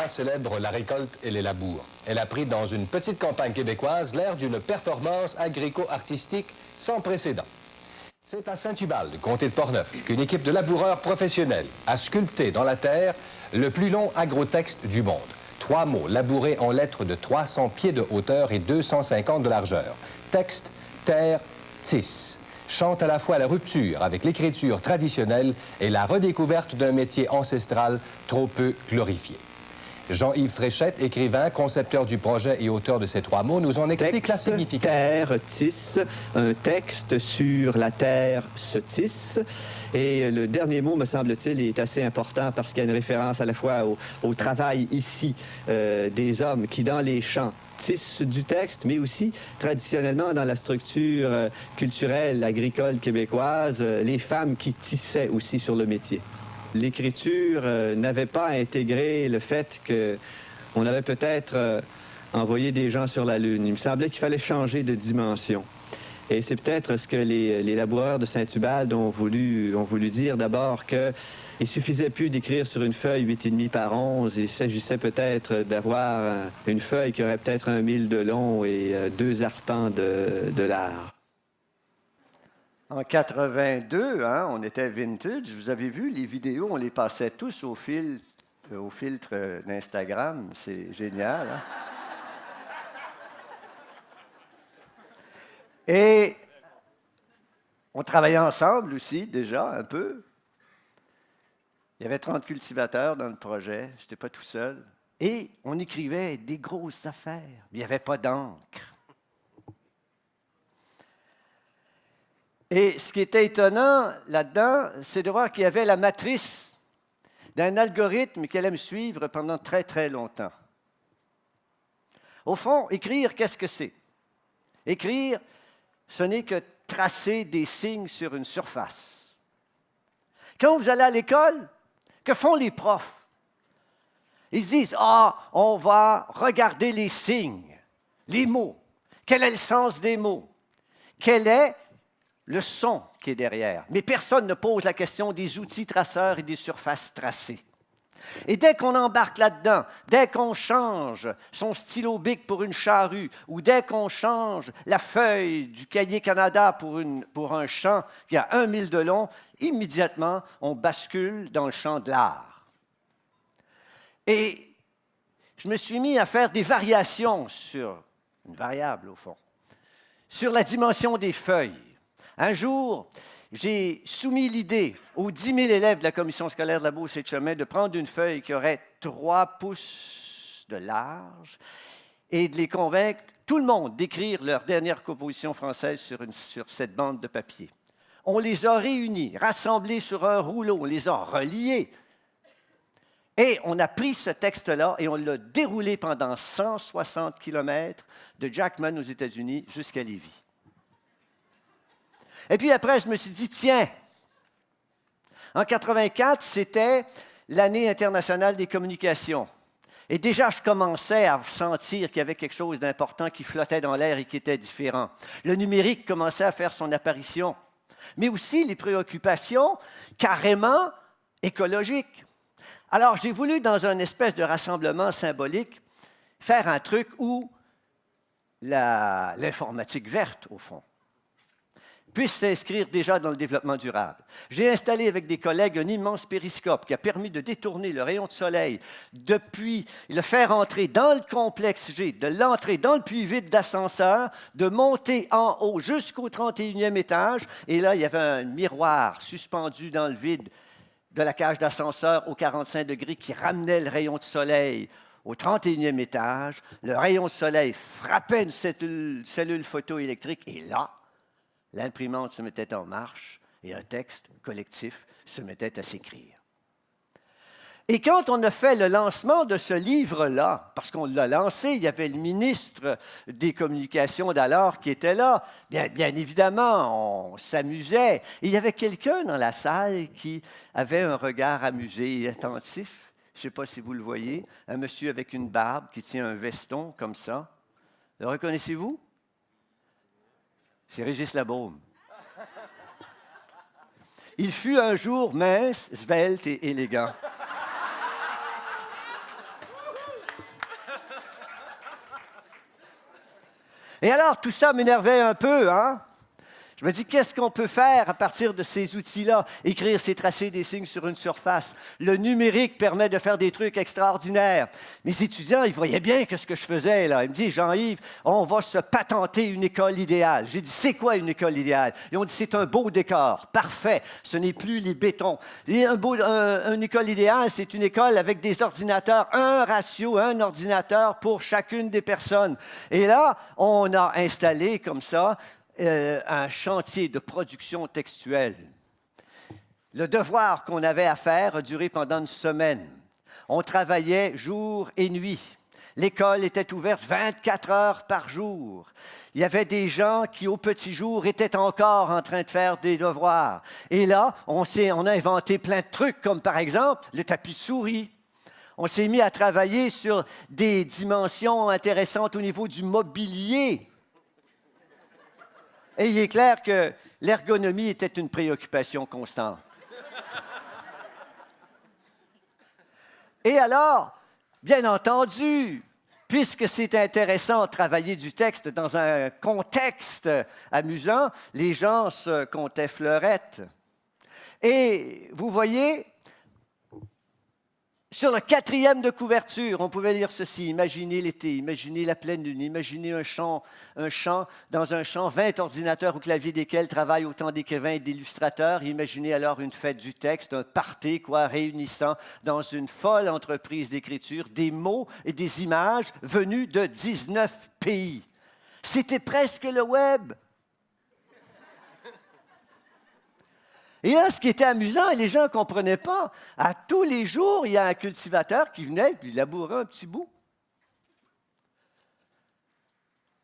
Célèbre la récolte et les labours. Elle a pris dans une petite campagne québécoise l'air d'une performance agrico-artistique sans précédent. C'est à Saint-Ubalde, comté de Portneuf, qu'une équipe de laboureurs professionnels a sculpté dans la terre le plus long agrotexte du monde. 3 mots labourés en lettres de 300 pieds de hauteur et 250 de largeur. Texte, terre, tis. Chante à la fois la rupture avec l'écriture traditionnelle et la redécouverte d'un métier ancestral trop peu glorifié. Jean-Yves Fréchette, écrivain, concepteur du projet et auteur de ces 3 mots, nous en explique la signification. Terre, tis, un texte sur la terre se tisse. Et le dernier mot, me semble-t-il, est assez important parce qu'il y a une référence à la fois au travail ici des hommes qui, dans les champs, tissent du texte, mais aussi traditionnellement dans la structure culturelle agricole québécoise, les femmes qui tissaient aussi sur le métier. L'écriture n'avait pas intégré le fait qu'on avait peut-être envoyé des gens sur la Lune. Il me semblait qu'il fallait changer de dimension. Et c'est peut-être ce que les laboureurs de Saint-Ubalde ont voulu dire. D'abord qu'il ne suffisait plus d'écrire sur une feuille 8,5 par 11. Il s'agissait peut-être d'avoir une feuille qui aurait peut-être 1 mille de long et 2 arpents de large. En 82, hein, on était vintage. Vous avez vu, les vidéos, on les passait tous au filtre d'Instagram. C'est génial. Hein? Et on travaillait ensemble aussi, déjà, un peu. Il y avait 30 cultivateurs dans le projet. Je n'étais pas tout seul. Et on écrivait des grosses affaires. Mais il n'y avait pas d'encre. Et ce qui était étonnant là-dedans, c'est de voir qu'il y avait la matrice d'un algorithme qui allait me suivre pendant très, très longtemps. Au fond, écrire, qu'est-ce que c'est? Écrire, ce n'est que tracer des signes sur une surface. Quand vous allez à l'école, que font les profs? Ils se disent, on va regarder les signes, les mots. Quel est le sens des mots? Quel est le son qui est derrière. Mais personne ne pose la question des outils traceurs et des surfaces tracées. Et dès qu'on embarque là-dedans, dès qu'on change son stylo bic pour une charrue, ou dès qu'on change la feuille du cahier Canada pour un champ qui a 1 mille de long, immédiatement, on bascule dans le champ de l'art. Et je me suis mis à faire des variations sur, une variable au fond, sur la dimension des feuilles. Un jour, j'ai soumis l'idée aux 10 000 élèves de la commission scolaire de la Beauce et de Chemin de prendre une feuille qui aurait 3 pouces de large et de les convaincre, tout le monde, d'écrire leur dernière composition française sur cette bande de papier. On les a réunis, rassemblés sur un rouleau, on les a reliés. Et on a pris ce texte-là et on l'a déroulé pendant 160 kilomètres de Jackman aux États-Unis jusqu'à Lévis. Et puis après, je me suis dit, tiens, en 84, c'était l'année internationale des communications. Et déjà, je commençais à sentir qu'il y avait quelque chose d'important qui flottait dans l'air et qui était différent. Le numérique commençait à faire son apparition, mais aussi les préoccupations carrément écologiques. Alors, j'ai voulu, dans un espèce de rassemblement symbolique, faire un truc où l'informatique verte, au fond, puisse s'inscrire déjà dans le développement durable. J'ai installé avec des collègues un immense périscope qui a permis de détourner le rayon de soleil depuis le faire entrer dans le complexe G, de l'entrer dans le puits vide d'ascenseur, de monter en haut jusqu'au 31e étage. Et là, il y avait un miroir suspendu dans le vide de la cage d'ascenseur aux 45 degrés qui ramenait le rayon de soleil au 31e étage. Le rayon de soleil frappait une cellule photoélectrique et là, l'imprimante se mettait en marche et un texte collectif se mettait à s'écrire. Et quand on a fait le lancement de ce livre-là, parce qu'on l'a lancé, il y avait le ministre des Communications d'alors qui était là. Bien évidemment, on s'amusait. Et il y avait quelqu'un dans la salle qui avait un regard amusé et attentif. Je ne sais pas si vous le voyez, un monsieur avec une barbe qui tient un veston comme ça. Le reconnaissez-vous? C'est Régis Labaume. Il fut un jour mince, svelte et élégant. Et alors, tout ça m'énervait un peu, hein? Je me dis, qu'est-ce qu'on peut faire à partir de ces outils-là? Écrire, c'est tracer des signes sur une surface. Le numérique permet de faire des trucs extraordinaires. Mes étudiants, ils voyaient bien que ce que je faisais, là. Ils me disent, Jean-Yves, on va se patenter une école idéale. J'ai dit, c'est quoi une école idéale? Ils ont dit, c'est un beau décor. Parfait. Ce n'est plus les bétons. Et une école idéale, c'est une école avec des ordinateurs, un ordinateur pour chacune des personnes. Et là, on a installé comme ça un chantier de production textuelle. Le devoir qu'on avait à faire a duré pendant une semaine. On travaillait jour et nuit. L'école était ouverte 24 heures par jour. Il y avait des gens qui, au petit jour, étaient encore en train de faire des devoirs. Et là, on a inventé plein de trucs, comme par exemple le tapis souris. On s'est mis à travailler sur des dimensions intéressantes au niveau du mobilier. Et il est clair que l'ergonomie était une préoccupation constante. Et alors, bien entendu, puisque c'est intéressant de travailler du texte dans un contexte amusant, les gens se comptaient fleurettes. Et vous voyez, sur le 4e de couverture, on pouvait lire ceci. Imaginez l'été, imaginez la pleine lune, imaginez un champ, dans un champ, 20 ordinateurs au clavier desquels travaillent autant d'écrivains et d'illustrateurs. Imaginez alors une fête du texte, un party, réunissant dans une folle entreprise d'écriture des mots et des images venus de 19 pays. C'était presque le web. Et là, ce qui était amusant, et les gens ne comprenaient pas, à tous les jours, il y a un cultivateur qui venait et lui labourait un petit bout.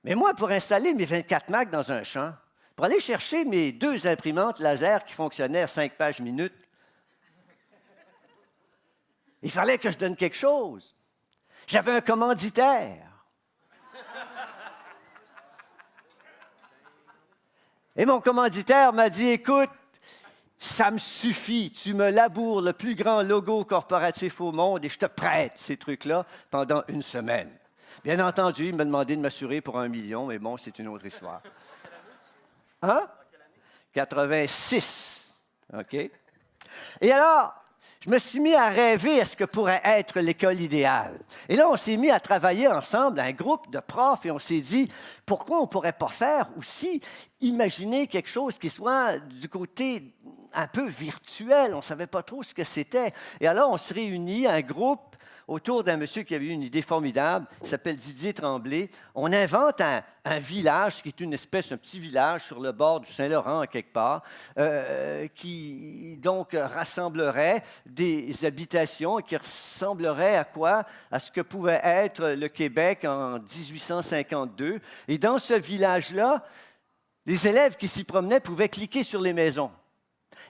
Mais moi, pour installer mes 24 Mac dans un champ, pour aller chercher mes 2 imprimantes laser qui fonctionnaient à 5 pages minutes, il fallait que je donne quelque chose. J'avais un commanditaire. Et mon commanditaire m'a dit, écoute, ça me suffit, tu me laboures le plus grand logo corporatif au monde et je te prête ces trucs-là pendant une semaine. Bien entendu, il m'a demandé de m'assurer pour 1 million, mais bon, c'est une autre histoire. Hein? 86. OK? Et alors, je me suis mis à rêver à ce que pourrait être l'école idéale. Et là, on s'est mis à travailler ensemble, un groupe de profs, et on s'est dit, pourquoi on ne pourrait pas faire aussi, imaginer quelque chose qui soit du côté un peu virtuel. On ne savait pas trop ce que c'était. Et alors, on se réunit, un groupe, autour d'un monsieur qui avait eu une idée formidable, il s'appelle Didier Tremblay. On invente un village qui est un petit village sur le bord du Saint-Laurent, quelque part, qui donc rassemblerait des habitations et qui ressemblerait à quoi? À ce que pouvait être le Québec en 1852. Et dans ce village-là, les élèves qui s'y promenaient pouvaient cliquer sur les maisons.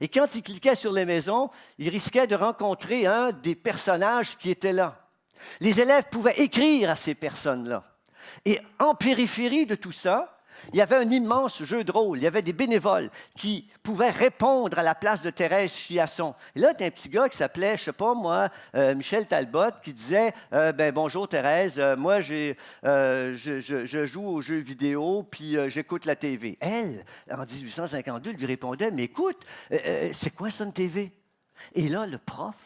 Et quand ils cliquaient sur les maisons, ils risquaient de rencontrer un des personnages qui étaient là. Les élèves pouvaient écrire à ces personnes-là. Et en périphérie de tout ça, il y avait un immense jeu de rôle. Il y avait des bénévoles qui pouvaient répondre à la place de Thérèse Chiasson. Et là, il y a un petit gars qui s'appelait, je ne sais pas moi, Michel Talbot, qui disait bonjour Thérèse, moi je joue aux jeux vidéo, puis j'écoute la TV. Elle, en 1852, lui répondait, mais écoute, c'est quoi ça une TV? Et là, le prof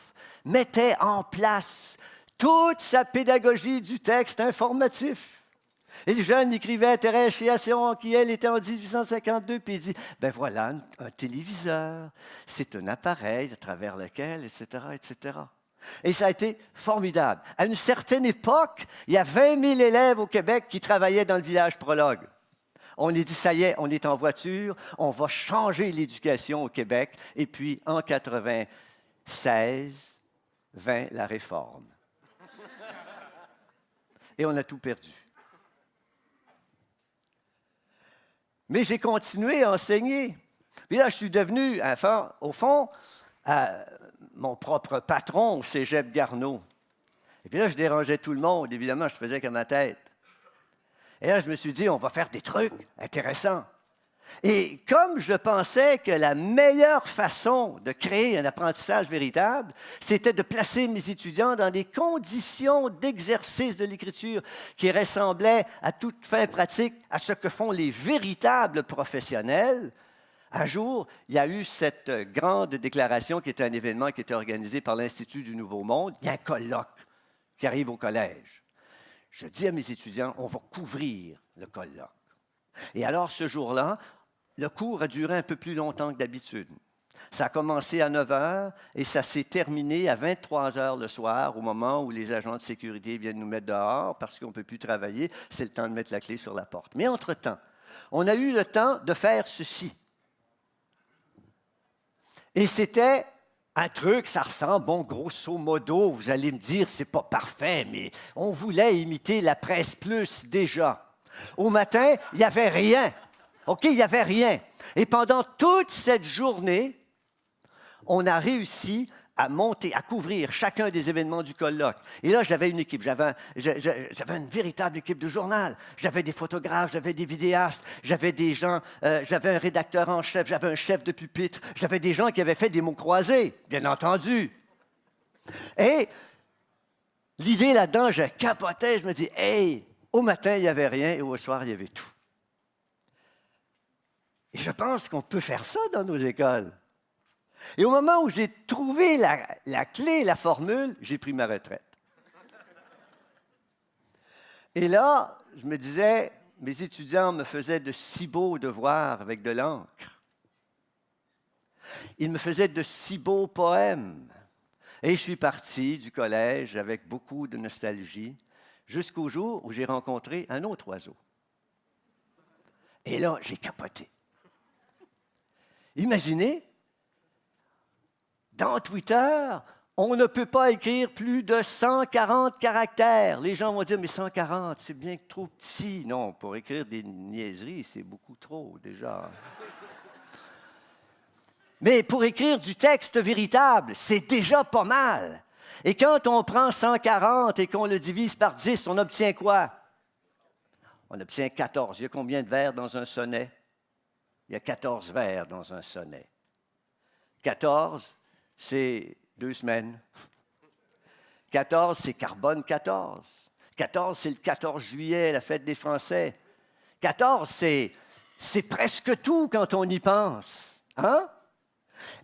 mettait en place toute sa pédagogie du texte informatif. Et les jeunes écrivaient à Thérèse Chiasson, qui, elle, était en 1852, puis il dit, ben voilà, un téléviseur, c'est un appareil à travers lequel, etc., etc. Et ça a été formidable. À une certaine époque, il y a 20 000 élèves au Québec qui travaillaient dans le village Prologue. On a dit, ça y est, on est en voiture, on va changer l'éducation au Québec. Et puis, en 1996, vint la Réforme. Et on a tout perdu. Mais j'ai continué à enseigner. Puis là, je suis devenu, enfin, au fond, mon propre patron au Cégep Garneau. Et puis là, je dérangeais tout le monde. Évidemment, je faisais comme ma tête. Et là, je me suis dit, on va faire des trucs intéressants. Et comme je pensais que la meilleure façon de créer un apprentissage véritable, c'était de placer mes étudiants dans des conditions d'exercice de l'écriture qui ressemblaient à toute fin pratique à ce que font les véritables professionnels, un jour, il y a eu cette grande déclaration qui était un événement qui était organisé par l'Institut du Nouveau Monde. Il y a un colloque qui arrive au collège. Je dis à mes étudiants, on va couvrir le colloque. Et alors, ce jour-là, le cours a duré un peu plus longtemps que d'habitude. Ça a commencé à 9 h et ça s'est terminé à 23 h le soir, au moment où les agents de sécurité viennent nous mettre dehors parce qu'on ne peut plus travailler. C'est le temps de mettre la clé sur la porte. Mais entre-temps, on a eu le temps de faire ceci. Et c'était un truc, ça ressemble, bon, grosso modo, vous allez me dire, c'est pas parfait, mais on voulait imiter la Presse Plus déjà. Au matin, il n'y avait rien. OK, il n'y avait rien. Et pendant toute cette journée, on a réussi à monter, à couvrir chacun des événements du colloque. Et là, j'avais une équipe, j'avais une véritable équipe de journal. J'avais des photographes, j'avais des vidéastes, j'avais des gens, j'avais un rédacteur en chef, j'avais un chef de pupitre, j'avais des gens qui avaient fait des mots croisés, bien entendu. Et l'idée là-dedans, je capotais, je me dis, hey, au matin, il n'y avait rien et au soir, il y avait tout. Et je pense qu'on peut faire ça dans nos écoles. Et au moment où j'ai trouvé la clé, la formule, j'ai pris ma retraite. Et là, je me disais, mes étudiants me faisaient de si beaux devoirs avec de l'encre. Ils me faisaient de si beaux poèmes. Et je suis parti du collège avec beaucoup de nostalgie, jusqu'au jour où j'ai rencontré un autre oiseau. Et là, j'ai capoté. Imaginez, dans Twitter, on ne peut pas écrire plus de 140 caractères. Les gens vont dire, mais 140, c'est bien trop petit. Non, pour écrire des niaiseries, c'est beaucoup trop déjà. Mais pour écrire du texte véritable, c'est déjà pas mal. Et quand on prend 140 et qu'on le divise par 10, on obtient quoi? On obtient 14. Il y a combien de vers dans un sonnet? Il y a 14 vers dans un sonnet. 14, c'est 2 semaines. 14, c'est Carbone 14. 14, c'est le 14 juillet, la fête des Français. 14, c'est presque tout quand on y pense. Hein?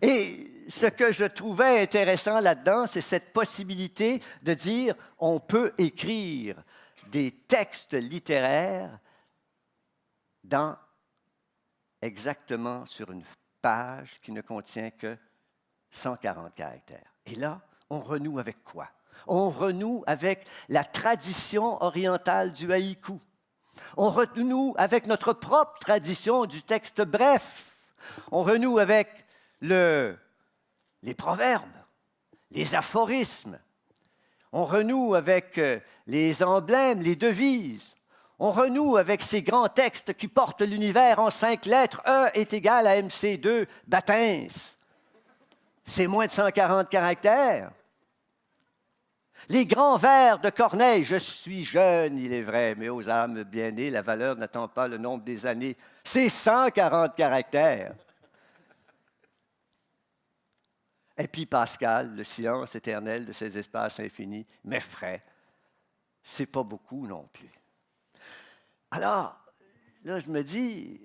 Et ce que je trouvais intéressant là-dedans, c'est cette possibilité de dire on peut écrire des textes littéraires exactement sur une page qui ne contient que 140 caractères. Et là, on renoue avec quoi? On renoue avec la tradition orientale du haïku. On renoue avec notre propre tradition du texte bref. On renoue avec les proverbes, les aphorismes. On renoue avec les emblèmes, les devises. On renoue avec ces grands textes qui portent l'univers en 5 lettres. E est égal à MC2, Batins. C'est moins de 140 caractères. Les grands vers de Corneille. Je suis jeune, il est vrai, mais aux âmes bien nées, la valeur n'attend pas le nombre des années. C'est 140 caractères. Et puis Pascal, le silence éternel de ces espaces infinis, m'effraie. C'est pas beaucoup non plus. Alors, là, je me dis,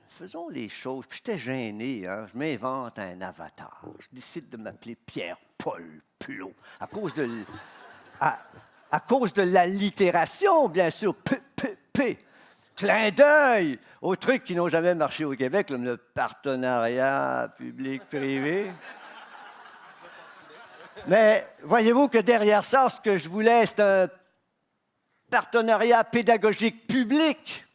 faisons les choses. Puis j'étais gêné, hein? Je m'invente un avatar. Je décide de m'appeler Pierre-Paul Plot, à cause de l'allitération, bien sûr. P. Clin d'œil aux trucs qui n'ont jamais marché au Québec, comme le partenariat public-privé. Mais voyez-vous que derrière ça, ce que je voulais, c'est un partenariat pédagogique public.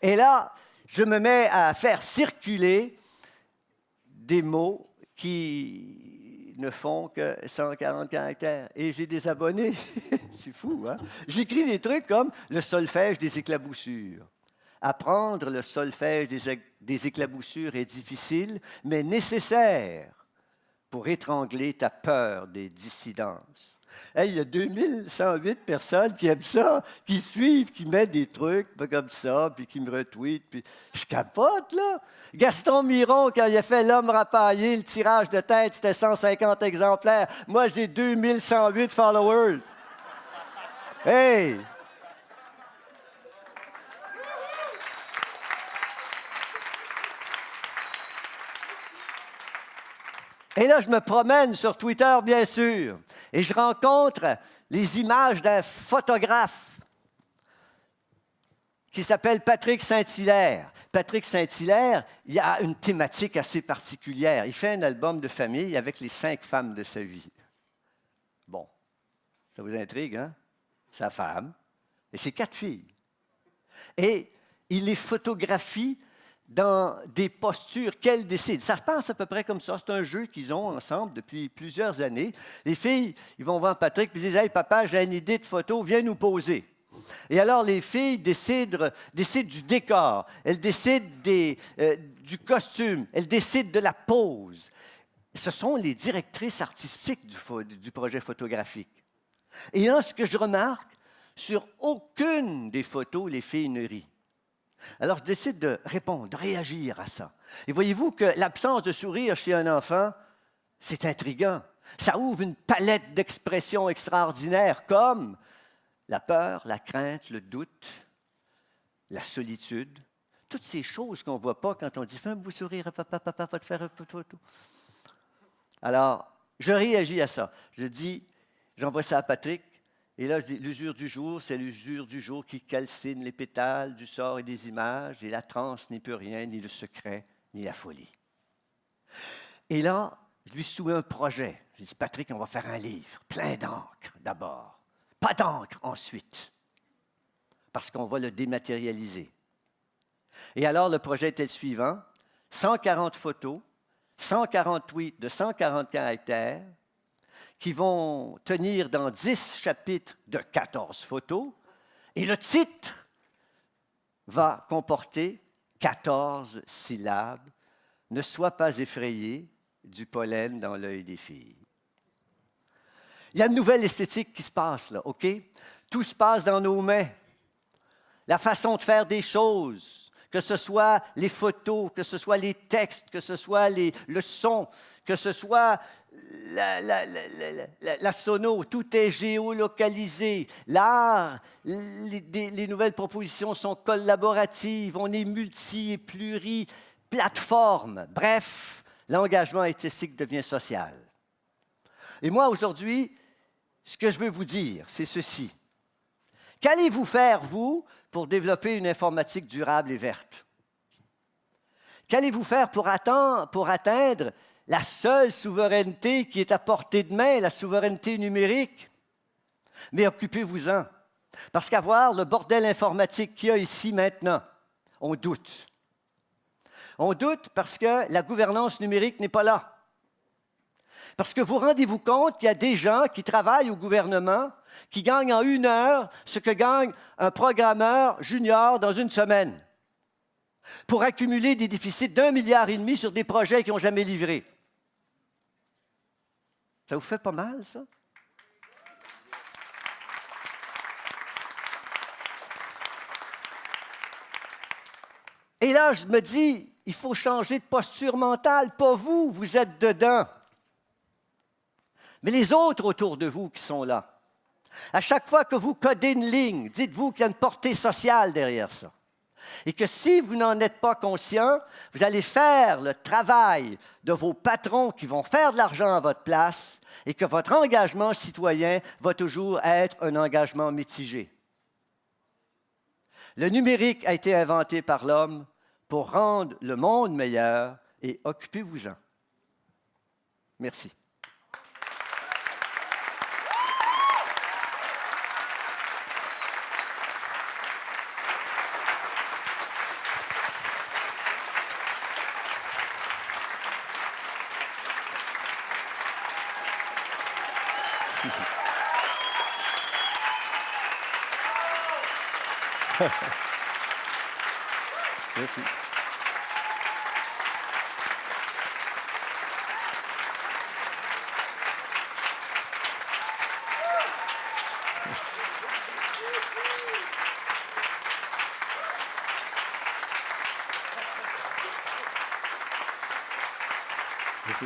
Et là, je me mets à faire circuler des mots qui ne font que 140 caractères. Et j'ai des abonnés. C'est fou, hein? J'écris des trucs comme le solfège des éclaboussures. Apprendre le solfège des éclaboussures est difficile, mais nécessaire pour étrangler ta peur des dissidences. Hey, il y a 2108 personnes qui aiment ça, qui suivent, qui mettent des trucs comme ça, puis qui me retweetent. Puis je capote, là. Gaston Miron, quand il a fait L'homme rapaillé, le tirage de tête, c'était 150 exemplaires. Moi, j'ai 2108 followers. Hey! Et là, je me promène sur Twitter, bien sûr, et je rencontre les images d'un photographe qui s'appelle Patrick Saint-Hilaire. Patrick Saint-Hilaire, il a une thématique assez particulière. Il fait un album de famille avec les 5 femmes de sa vie. Bon, ça vous intrigue, hein? Sa femme et ses 4 filles. Et il les photographie dans des postures qu'elles décident. Ça se passe à peu près comme ça. C'est un jeu qu'ils ont ensemble depuis plusieurs années. Les filles, ils vont voir Patrick et disent « Hey, papa, j'ai une idée de photo, viens nous poser. » Et alors, les filles décident du décor, elles décident du costume, elles décident de la pose. Ce sont les directrices artistiques du projet photographique. Et là, ce que je remarque, sur aucune des photos, les filles ne rient. Alors, je décide de répondre, de réagir à ça. Et voyez-vous que l'absence de sourire chez un enfant, c'est intriguant. Ça ouvre une palette d'expressions extraordinaires comme la peur, la crainte, le doute, la solitude. Toutes ces choses qu'on ne voit pas quand on dit « Fais un beau sourire à papa, papa va te faire une photo. » Alors, je réagis à ça. Je dis, j'envoie ça à Patrick. Et là, je dis, l'usure du jour, c'est l'usure du jour qui calcine les pétales du sort et des images, et la transe n'est plus rien, ni le secret, ni la folie. Et là, je lui soumets un projet. Je dis, Patrick, on va faire un livre, plein d'encre d'abord, pas d'encre ensuite, parce qu'on va le dématérialiser. Et alors, le projet était le suivant, 140 photos, 140 tweets de 140 caractères, qui vont tenir dans 10 chapitres de 14 photos, et le titre va comporter 14 syllabes. Ne sois pas effrayé du pollen dans l'œil des filles. Il y a une nouvelle esthétique qui se passe là, OK? Tout se passe dans nos mains. La façon de faire des choses, que ce soit les photos, que ce soit les textes, que ce soit le son, que ce soit la sono, tout est géolocalisé. L'art, les nouvelles propositions sont collaboratives, on est multi- et pluri-plateforme. Bref, l'engagement artistique devient social. Et moi, aujourd'hui, ce que je veux vous dire, c'est ceci. Qu'allez-vous faire, vous, pour développer une informatique durable et verte? Qu'allez-vous faire pour atteindre la seule souveraineté qui est à portée de main, la souveraineté numérique? Mais occupez-vous-en. Parce qu'à voir le bordel informatique qu'il y a ici maintenant, on doute. On doute parce que la gouvernance numérique n'est pas là. Parce que vous rendez-vous compte qu'il y a des gens qui travaillent au gouvernement qui gagnent en 1 heure ce que gagne un programmeur junior dans 1 semaine pour accumuler des déficits d'1,5 milliard sur des projets qui n'ont jamais livré. Ça vous fait pas mal, ça? Et là, je me dis, il faut changer de posture mentale. Pas vous, vous êtes dedans. Mais les autres autour de vous qui sont là. À chaque fois que vous codez une ligne, dites-vous qu'il y a une portée sociale derrière ça. Et que si vous n'en êtes pas conscient, vous allez faire le travail de vos patrons qui vont faire de l'argent à votre place et que votre engagement citoyen va toujours être un engagement mitigé. Le numérique a été inventé par l'homme pour rendre le monde meilleur et occupez-vous-en. Merci. Merci. Merci.